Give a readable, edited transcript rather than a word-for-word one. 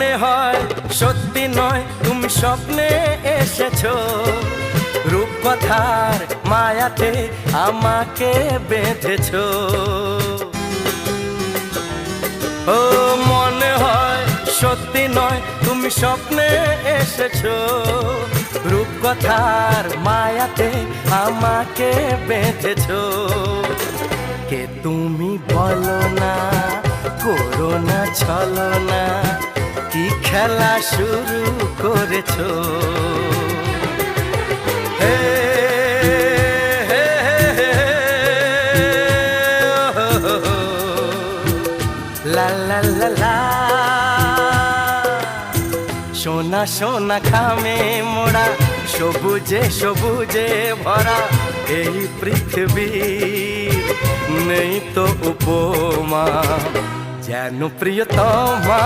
মনে হয় সত্যি নয় তুমি স্বপ্নে এসেছো, রূপকথার মায়াতে আমাকে বেঁধেছো। ও মনে হয় সত্যি নয় তুমি স্বপ্নে এসেছো, রূপকথার মায়াতে আমাকে বেঁধেছো। কে তুমি বলো না, করো না ছলনা, কি খেলা শুরু করেছো। হে হে হে লা লা লা লা, সোনা সোনা খামে মোড়া, সবুজে সবুজে ভরা এই পৃথিবী, নেই তো উপমা যেন প্রিয়তমা।